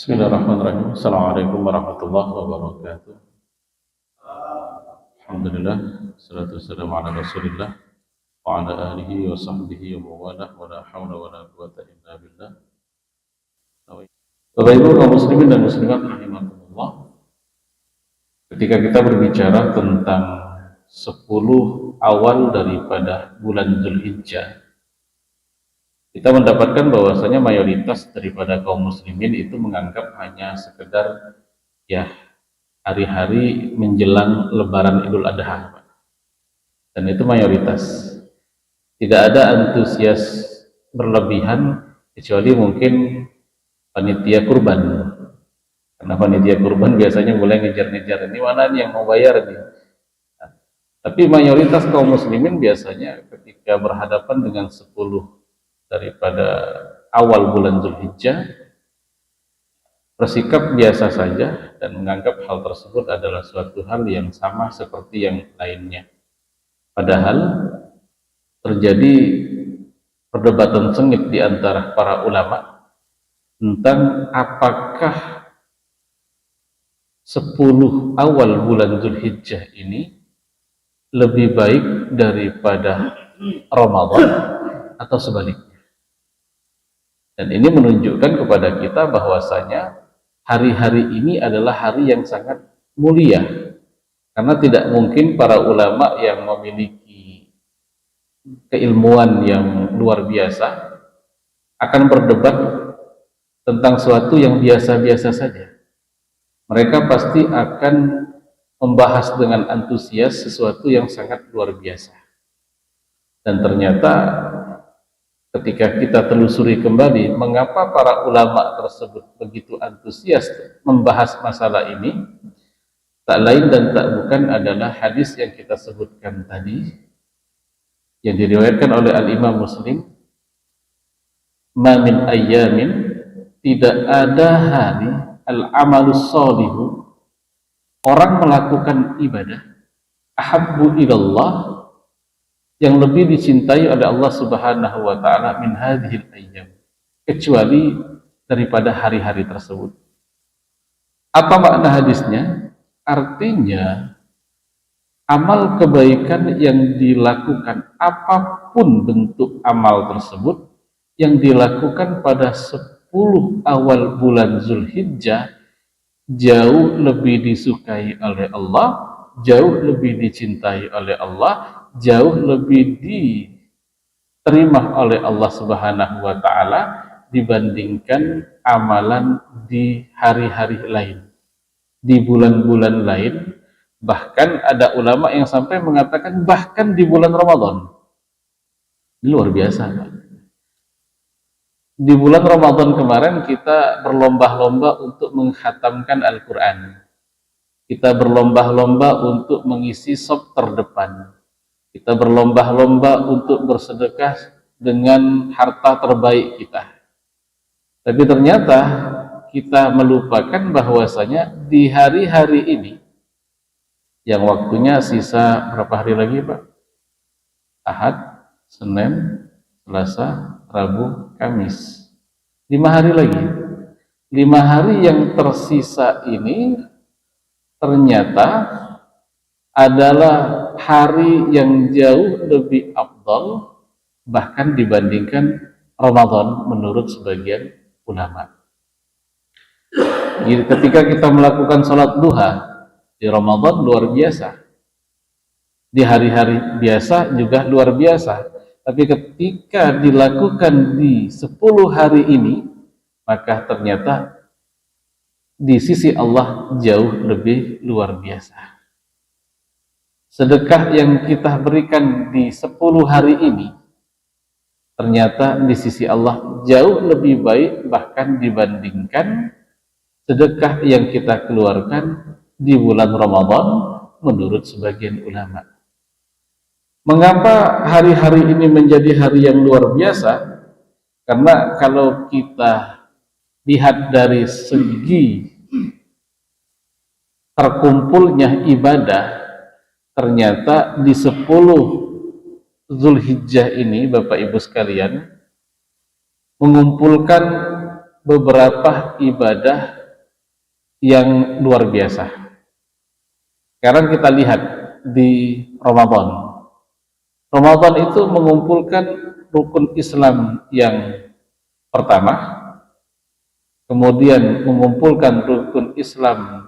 Bismillahirrahmanirrahim. Assalamualaikum warahmatullahi wabarakatuh. Alhamdulillah, salatu wassalamu ala Rasulillah wa ala alihi wa sahbihi wa mawalah wa la hawla wa la quwwata illa billah. Bapak Ibu kaum muslimin dan muslimat rahimakumullah. Ketika kita berbicara tentang 10 awal daripada bulan Dzulhijjah, kita mendapatkan bahwasanya mayoritas daripada kaum muslimin itu menganggap hanya sekedar ya hari-hari menjelang lebaran Idul Adha, dan itu mayoritas. Tidak ada antusias berlebihan kecuali mungkin panitia kurban, karena panitia kurban biasanya mulai ngejar-ngejar ini mana nih yang mau bayar nih. Tapi mayoritas kaum muslimin biasanya ketika berhadapan dengan 10 daripada awal bulan Dzulhijjah bersikap biasa saja dan menganggap hal tersebut adalah suatu hal yang sama seperti yang lainnya. Padahal terjadi perdebatan sengit di antara para ulama tentang apakah 10 awal bulan Dzulhijjah ini lebih baik daripada Ramadan atau sebaliknya. Dan ini menunjukkan kepada kita bahwasanya hari-hari ini adalah hari yang sangat mulia, karena tidak mungkin para ulama yang memiliki keilmuan yang luar biasa akan berdebat tentang sesuatu yang biasa-biasa saja. Mereka pasti akan membahas dengan antusias sesuatu yang sangat luar biasa. Dan ternyata ketika kita telusuri kembali mengapa para ulama tersebut begitu antusias membahas masalah ini, tak lain dan tak bukan adalah hadis yang kita sebutkan tadi yang diriwayatkan oleh Al-Imam Muslim. Ma min ayyamin, tidak ada hari al-amalus sholihu, orang melakukan ibadah, ahabbu ilallah, yang lebih dicintai oleh Allah Subhanahu wa taala min hadhil ayyam, kecuali daripada hari-hari tersebut. Apa makna hadisnya? Artinya amal kebaikan yang dilakukan, apapun bentuk amal tersebut yang dilakukan pada 10 awal bulan Dzulhijjah, jauh lebih disukai oleh Allah, jauh lebih dicintai oleh Allah, jauh lebih diterima oleh Allah Subhanahu wa taala dibandingkan amalan di hari-hari lain, di bulan-bulan lain. Bahkan ada ulama yang sampai mengatakan bahkan di bulan Ramadan. Luar biasa, Pak. Di bulan Ramadan kemarin kita berlomba-lomba untuk menghatamkan Al-Quran. Kita berlomba-lomba untuk mengisi sop terdepan. Kita berlomba-lomba untuk bersedekah dengan harta terbaik kita. Tapi ternyata kita melupakan bahwasanya di hari-hari ini, yang waktunya sisa berapa hari lagi, Pak? Ahad, Senin, Selasa, Rabu, Kamis. 5 hari lagi. 5 hari yang tersisa ini ternyata adalah hari yang jauh lebih afdal bahkan dibandingkan Ramadan menurut sebagian ulama. Jadi ketika kita melakukan sholat duha di Ramadan luar biasa, di hari-hari biasa juga luar biasa, tapi ketika dilakukan di 10 hari ini, maka ternyata di sisi Allah jauh lebih luar biasa. Sedekah yang kita berikan di 10 hari ini ternyata di sisi Allah jauh lebih baik bahkan dibandingkan sedekah yang kita keluarkan di bulan Ramadan menurut sebagian ulama. Mengapa hari-hari ini menjadi hari yang luar biasa? Karena kalau kita lihat dari segi terkumpulnya ibadah, ternyata di 10 Dzulhijjah ini Bapak Ibu sekalian mengumpulkan beberapa ibadah yang luar biasa. Sekarang kita lihat di Ramadan. Ramadan itu mengumpulkan rukun Islam yang pertama, kemudian mengumpulkan rukun Islam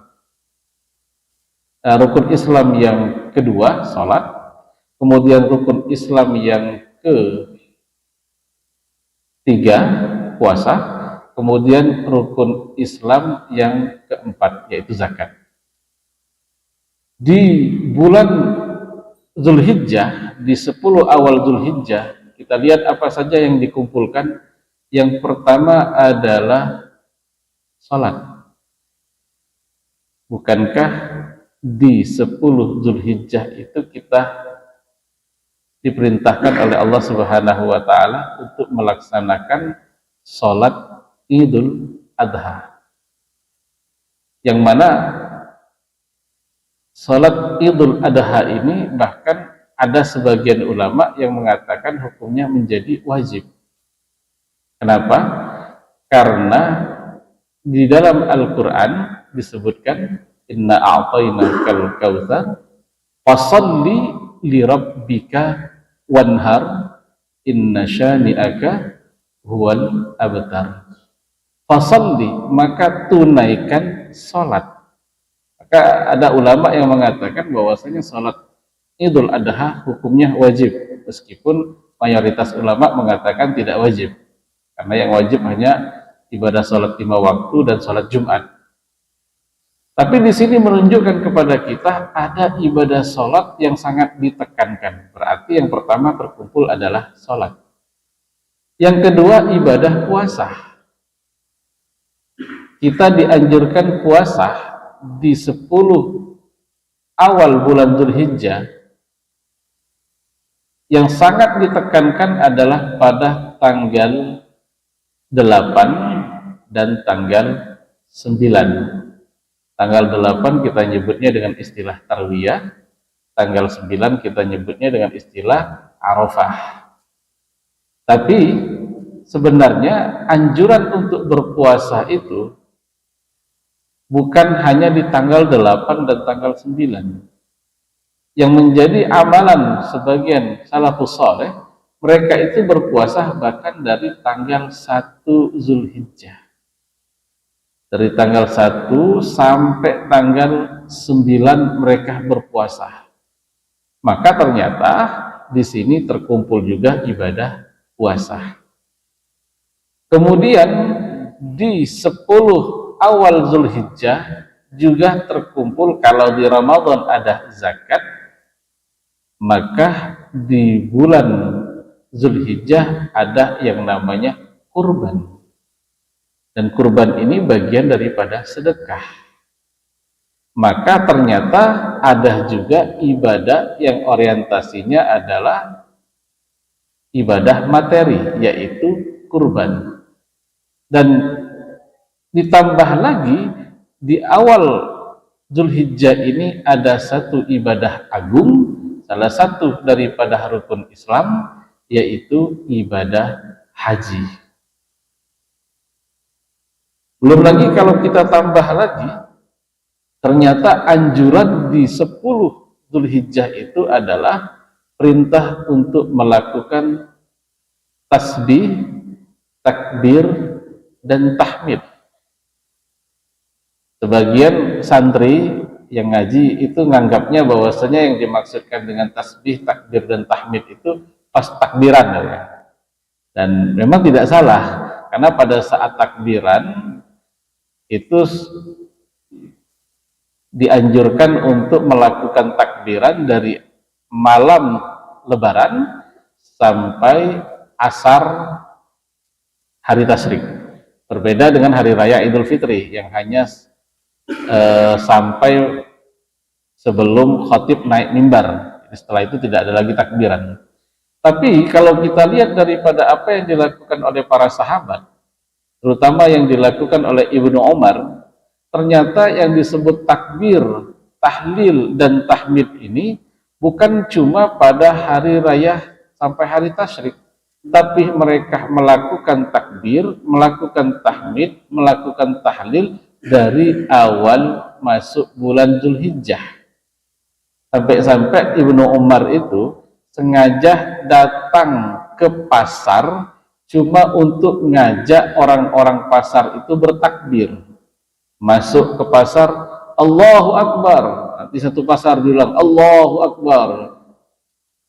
yang kedua, salat, kemudian rukun Islam yang ketiga, puasa, kemudian rukun Islam yang keempat, yaitu zakat. Di bulan Zulhijjah, di 10 awal Zulhijjah, kita lihat apa saja yang dikumpulkan. Yang pertama adalah salat. Bukankah di 10 Zulhijjah itu kita diperintahkan oleh Allah Subhanahu wa taala untuk melaksanakan salat Idul Adha, yang mana salat Idul Adha ini bahkan ada sebagian ulama yang mengatakan hukumnya menjadi wajib. Kenapa? Karena di dalam Al-Quran disebutkan inna a'tainakal kautsar fasholli li rabbika wanhar inna syani'aka huwal abtar. Fasholli, maka tunaikan salat. Maka ada ulama yang mengatakan bahwasanya salat Idul Adha hukumnya wajib, meskipun mayoritas ulama mengatakan tidak wajib, karena yang wajib hanya ibadah salat 5 waktu dan salat Jumat. Tapi di sini menunjukkan kepada kita ada ibadah salat yang sangat ditekankan. Berarti yang pertama terkumpul adalah salat. Yang kedua ibadah puasa. Kita dianjurkan puasa di 10 awal bulan Dzulhijjah. Yang sangat ditekankan adalah pada tanggal 8 dan tanggal 9. Tanggal 8 kita nyebutnya dengan istilah Tarwiyah, tanggal 9 kita nyebutnya dengan istilah Arafah. Tapi sebenarnya anjuran untuk berpuasa itu bukan hanya di tanggal 8 dan tanggal 9. Yang menjadi amalan sebagian salafus saleh, mereka itu berpuasa bahkan dari tanggal 1 Zulhijjah. Dari tanggal 1 sampai tanggal 9 mereka berpuasa. Maka ternyata di sini terkumpul juga ibadah puasa. Kemudian di 10 awal Zulhijjah juga terkumpul, kalau di Ramadan ada zakat, maka di bulan Zulhijjah ada yang namanya kurban. Dan kurban ini bagian daripada sedekah. Maka ternyata ada juga ibadah yang orientasinya adalah ibadah materi, yaitu kurban. Dan ditambah lagi di awal Zulhijjah ini ada satu ibadah agung, salah satu daripada rukun Islam, yaitu ibadah haji. Belum lagi kalau kita tambah lagi, ternyata anjuran di 10 Dzulhijjah itu adalah perintah untuk melakukan tasbih, takbir, dan tahmid. Sebagian santri yang ngaji itu nganggapnya bahwasanya yang dimaksudkan dengan tasbih, takbir, dan tahmid itu pas takbiran ya. Dan memang tidak salah, karena pada saat takbiran itu dianjurkan untuk melakukan takbiran dari malam Lebaran sampai asar hari tasyrik. Berbeda dengan hari raya Idul Fitri yang hanya sampai sebelum khatib naik mimbar. Setelah itu tidak ada lagi takbiran. Tapi kalau kita lihat daripada apa yang dilakukan oleh para sahabat, terutama yang dilakukan oleh Ibnu Umar, ternyata yang disebut takbir, tahlil, dan tahmid ini bukan cuma pada hari raya sampai hari tasyrik, tapi mereka melakukan takbir, melakukan tahmid, melakukan tahlil dari awal masuk bulan Zulhijjah. Sampai-sampai Ibnu Umar itu sengaja datang ke pasar cuma untuk ngajak orang-orang pasar itu bertakbir. Masuk ke pasar, Allahu Akbar. Nanti satu pasar bilang Allahu Akbar.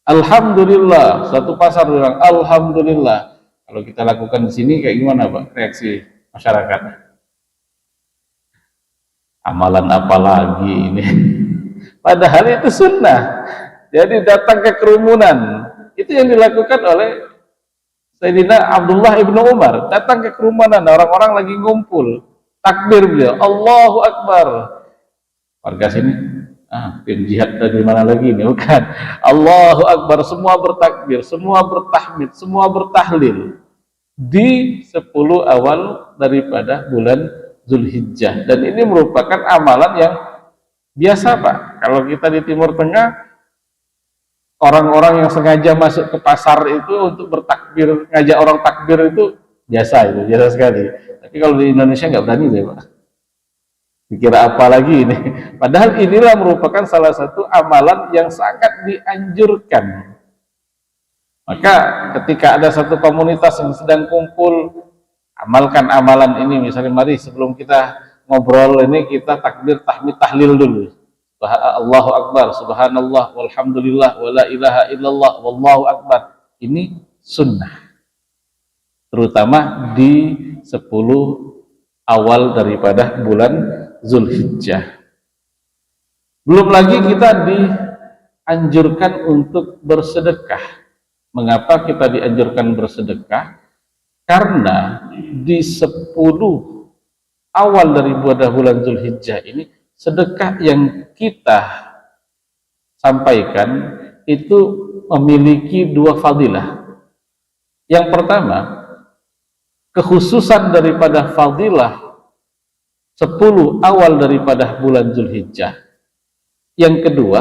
Alhamdulillah, satu pasar bilang Alhamdulillah. Kalau kita lakukan di sini kayak gimana Pak reaksi masyarakat? Amalan apa lagi ini? Padahal itu sunnah. Jadi datang ke kerumunan. Itu yang dilakukan oleh Sayyidina Abdullah ibnu Umar. Datang ke kerumunan, orang-orang lagi ngumpul. Takbir beliau, Allahu Akbar. Warga sini, tim jihad dari mana lagi ini? Bukan. Allahu Akbar, semua bertakbir, semua bertahmid, semua bertahlil di 10 awal daripada bulan Zulhijjah. Dan ini merupakan amalan yang biasa Pak. Kalau kita di Timur Tengah, orang-orang yang sengaja masuk ke pasar itu untuk bertakbir, ngajak orang takbir itu biasa, itu biasa sekali. Tapi kalau di Indonesia nggak berani deh Pak. Dikira apa lagi ini? Padahal inilah merupakan salah satu amalan yang sangat dianjurkan. Maka ketika ada satu komunitas yang sedang kumpul, amalkan amalan ini. Misalnya mari sebelum kita ngobrol ini kita takbir, tahmid, tahlil dulu. Allahu Akbar, subhanallah, walhamdulillah, wala ilaha illallah, wallahu akbar. Ini sunnah. Terutama di 10 awal daripada bulan Zulhijjah. Belum lagi kita dianjurkan untuk bersedekah. Mengapa kita dianjurkan bersedekah? Karena di 10 awal dari bulan Zulhijjah ini, sedekah yang kita sampaikan itu memiliki 2 fadilah. Yang pertama, kekhususan daripada fadilah 10 awal daripada bulan Zulhijjah. Yang kedua,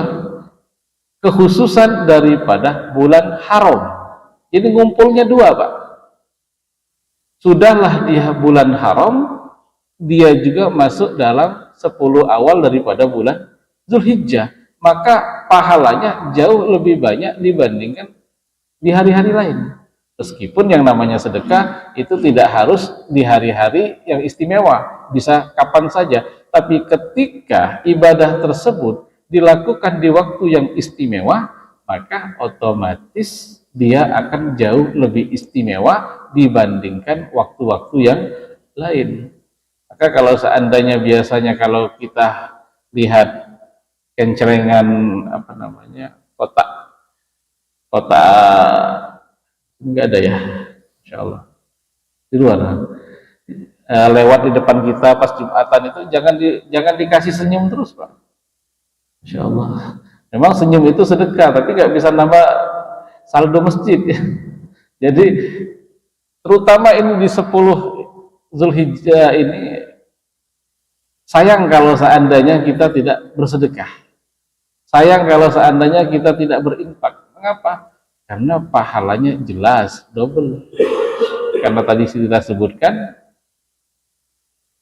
kekhususan daripada bulan haram. Jadi ngumpulnya 2 Pak. Sudahlah dia bulan haram, dia juga masuk dalam 10 awal daripada bulan Zulhijjah. Maka pahalanya jauh lebih banyak dibandingkan di hari-hari lain. Meskipun yang namanya sedekah itu tidak harus di hari-hari yang istimewa, bisa kapan saja. Tapi ketika ibadah tersebut dilakukan di waktu yang istimewa, maka otomatis dia akan jauh lebih istimewa dibandingkan waktu-waktu yang lain. Maka kalau seandainya biasanya kalau kita lihat kencerengan kotak enggak ada ya, insya Allah di luar lewat di depan kita pas Jumatan itu jangan dikasih senyum terus Pak. Insya Allah memang senyum itu sedekah tapi nggak bisa nambah saldo masjid ya. Jadi terutama ini di 10 Zulhijjah ini sayang kalau seandainya kita tidak bersedekah, sayang kalau seandainya kita tidak berinfak. Mengapa? Karena pahalanya jelas double. Karena tadi kita sebutkan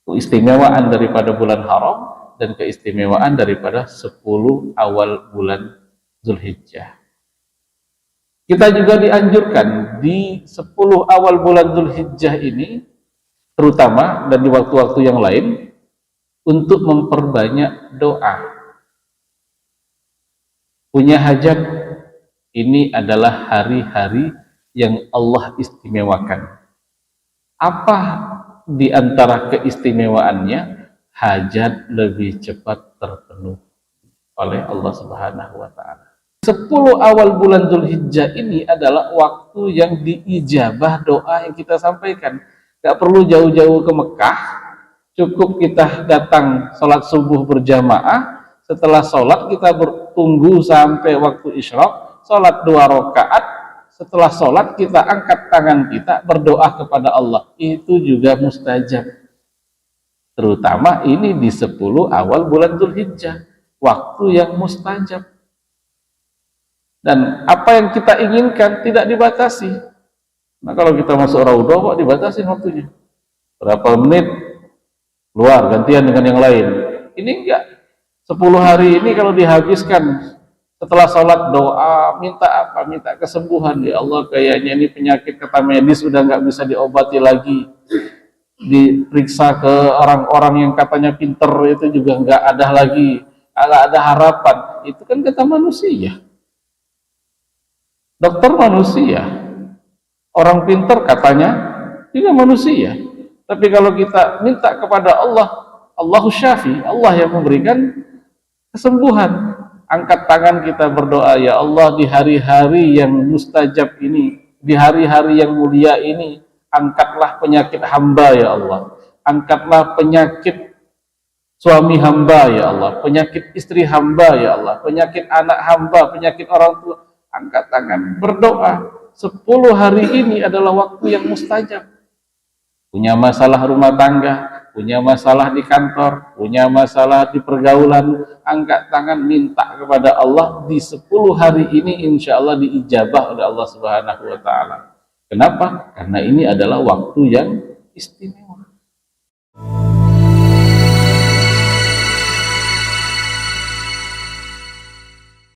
keistimewaan daripada bulan haram dan keistimewaan daripada 10 awal bulan Zulhijjah. Kita juga dianjurkan di 10 awal bulan Zulhijjah ini, terutama dan di waktu-waktu yang lain, untuk memperbanyak doa. Punya hajat, ini adalah hari-hari yang Allah istimewakan. Apa di antara keistimewaannya? Hajat lebih cepat terpenuhi oleh Allah Subhanahu wa Ta'ala. 10 awal bulan Zulhijjah ini adalah waktu yang diijabah doa yang kita sampaikan. Gak perlu jauh-jauh ke Mekah, cukup kita datang sholat subuh berjamaah. Setelah sholat kita bertunggu sampai waktu isyraq, sholat 2 rakaat, setelah sholat kita angkat tangan kita berdoa kepada Allah, itu juga mustajab. Terutama ini di 10 awal bulan Zulhijjah, waktu yang mustajab. Dan apa yang kita inginkan tidak dibatasi. Nah kalau kita masuk raudhah kok dibatasin waktunya, berapa menit keluar gantian dengan yang lain. Ini enggak, 10 hari ini kalau dihabiskan setelah sholat doa, minta apa? Minta kesembuhan. Ya Allah, kayaknya ini penyakit kata medis udah nggak bisa diobati lagi. Diperiksa ke orang-orang yang katanya pinter itu juga nggak ada lagi, nggak ada harapan. Itu kan kata manusia. Dokter manusia, orang pinter katanya juga manusia. Tapi kalau kita minta kepada Allah, Allahu Syafi, Allah yang memberikan kesembuhan. Angkat tangan kita berdoa, ya Allah, di hari-hari yang mustajab ini, di hari-hari yang mulia ini, angkatlah penyakit hamba ya Allah, angkatlah penyakit suami hamba ya Allah, penyakit istri hamba ya Allah, penyakit anak hamba, penyakit orang tua. Angkat tangan berdoa. 10 hari ini adalah waktu yang mustajab. Punya masalah rumah tangga, punya masalah di kantor, punya masalah di pergaulan, angkat tangan minta kepada Allah. Di 10 hari ini insya Allah diijabah oleh Allah Subhanahu wa Ta'ala. Kenapa? Karena ini adalah waktu yang istimewa.